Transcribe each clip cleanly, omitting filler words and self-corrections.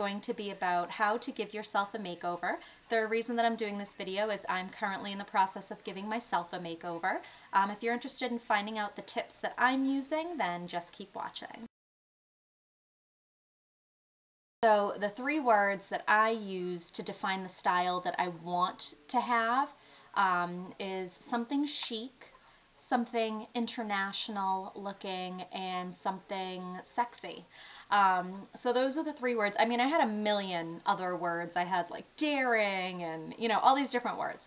going to be about how to give yourself a makeover. The reason that I'm doing this video is I'm currently in the process of giving myself a makeover. If you're interested in finding out the tips that I'm using, then just keep watching. So the three words that I use to define the style that I want to have is something chic, something international looking, and something sexy. So those are the three words. I mean, I had a million other words. I had like daring and, all these different words.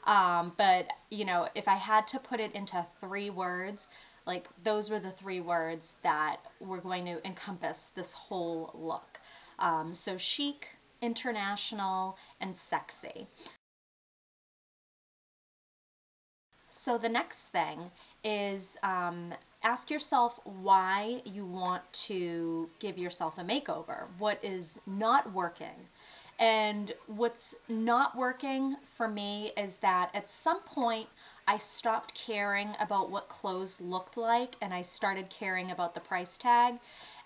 But, if I had to put it into three words, like those were the three words that were going to encompass this whole look. So chic, international, and sexy. So the next thing is ask yourself why you want to give yourself a makeover. What is not working? And what's not working for me is that at some point I stopped caring about what clothes looked like and I started caring about the price tag.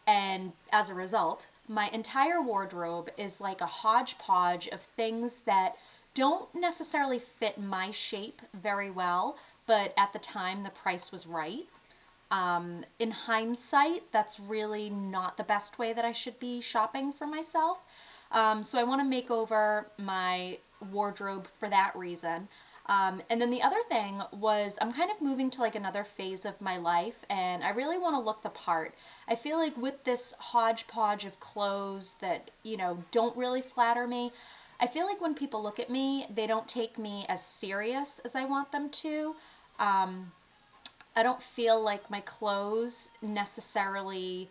And as a result, my entire wardrobe is like a hodgepodge of things that don't necessarily fit my shape very well, but at the time the price was right. In hindsight, that's really not the best way that I should be shopping for myself. So I want to make over my wardrobe for that reason. And then the other thing was I'm kind of moving to like another phase of my life and I really want to look the part. I feel like with this hodgepodge of clothes that, don't really flatter me, I feel like when people look at me, they don't take me as serious as I want them to. I don't feel like my clothes necessarily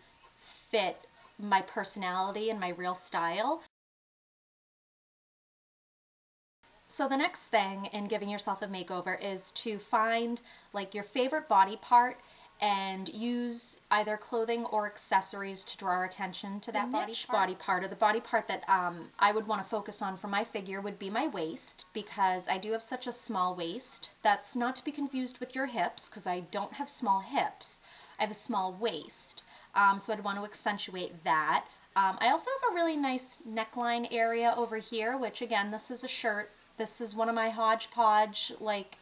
fit my personality and my real style. So the next thing in giving yourself a makeover is to find like your favorite body part and use either clothing or accessories to draw our attention to that body part, or the body part that I would want to focus on for my figure would be my waist, because I do have such a small waist. That's not to be confused with your hips, because I don't have small hips. I have a small waist, so I'd want to accentuate that. I also have a really nice neckline area over here, which again, this is a shirt. This is one of my hodgepodge, like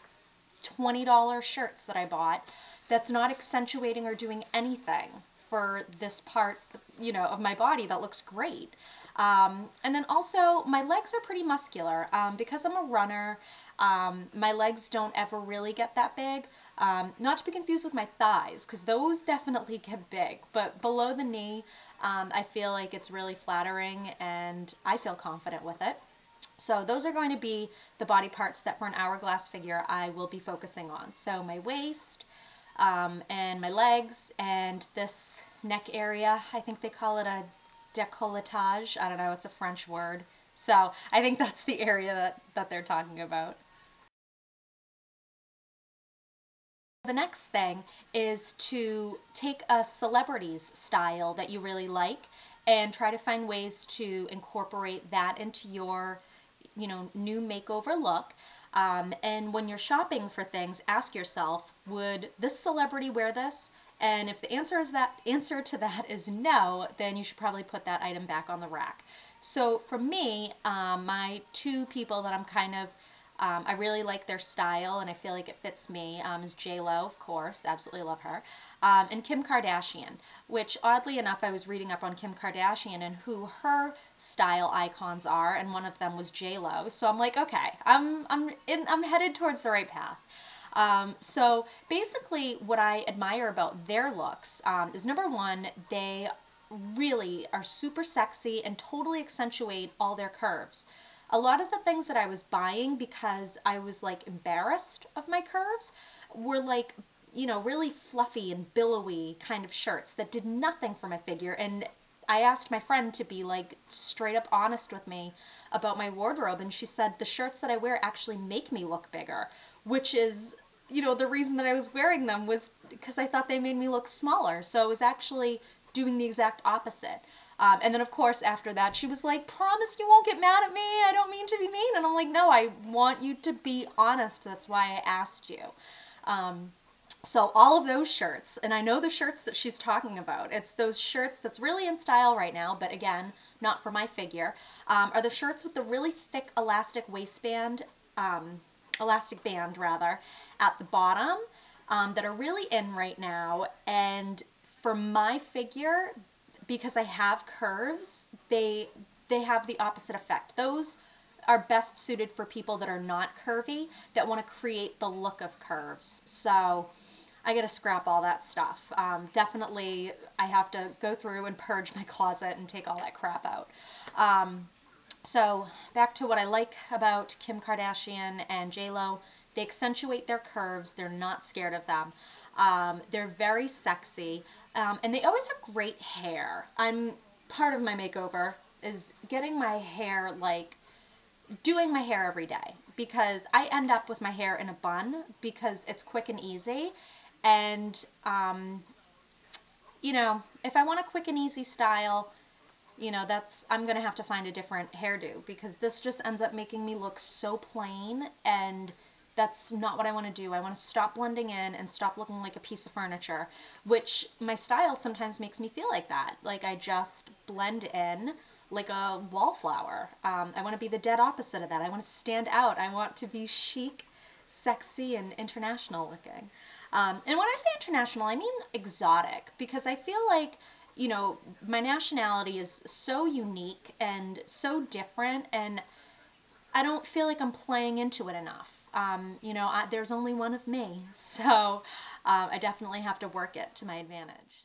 $20 shirts that I bought that's not accentuating or doing anything for this part, of my body that looks great. And then also, my legs are pretty muscular. Because I'm a runner, my legs don't ever really get that big. Not to be confused with my thighs, because those definitely get big. But below the knee, I feel like it's really flattering and I feel confident with it. So those are going to be the body parts that for an hourglass figure I will be focusing on. So my waist, and my legs, and this neck area. I think they call it a décolletage. I don't know, it's a French word. So I think that's the area that they're talking about. The next thing is to take a celebrity's style that you really like and try to find ways to incorporate that into your new makeover look. And when you're shopping for things, ask yourself, would this celebrity wear this? And if the answer to that is no, then you should probably put that item back on the rack. So for me, my two people that I'm kind of I really like their style and I feel like it fits me, is j.lo, of course, absolutely love her, and Kim Kardashian, which oddly enough I was reading up on Kim Kardashian and who her style icons are, and one of them was j.lo. So I'm like, okay, I'm headed towards the right path. So basically what I admire about their looks is, number one, they really are super sexy and totally accentuate all their curves. A lot of the things that I was buying because I was like embarrassed of my curves were like, really fluffy and billowy kind of shirts that did nothing for my figure. And I asked my friend to be like straight up honest with me about my wardrobe, and she said the shirts that I wear actually make me look bigger, which is, the reason that I was wearing them was because I thought they made me look smaller. So I was actually doing the exact opposite. And then, of course, after that, she was like, promise you won't get mad at me. I don't mean to be mean. And I'm like, no, I want you to be honest. That's why I asked you. So all of those shirts, and I know the shirts that she's talking about, it's those shirts that's really in style right now, but again, not for my figure, are the shirts with the really thick elastic waistband, elastic band rather, at the bottom, that are really in right now. And for my figure, because I have curves, they have the opposite effect. Those are best suited for people that are not curvy, that want to create the look of curves. So I got to scrap all that stuff. Definitely, I have to go through and purge my closet and take all that crap out. So back to what I like about Kim Kardashian and j.lo. They accentuate their curves. They're not scared of them. They're very sexy, and they always have great hair. I'm part of my makeover is getting my hair, like doing my hair every day, because I end up with my hair in a bun because it's quick and easy. And if I want a quick and easy style, I'm gonna have to find a different hairdo, because this just ends up making me look so plain, and that's not what I want to do. I want to stop blending in and stop looking like a piece of furniture, which my style sometimes makes me feel like that. Like I just blend in like a wallflower. I want to be the dead opposite of that. I want to stand out. I want to be chic, sexy, and international looking. And when I say international, I mean exotic, because I feel like, my nationality is so unique and so different, and I don't feel like I'm playing into it enough. There's only one of me, so I definitely have to work it to my advantage.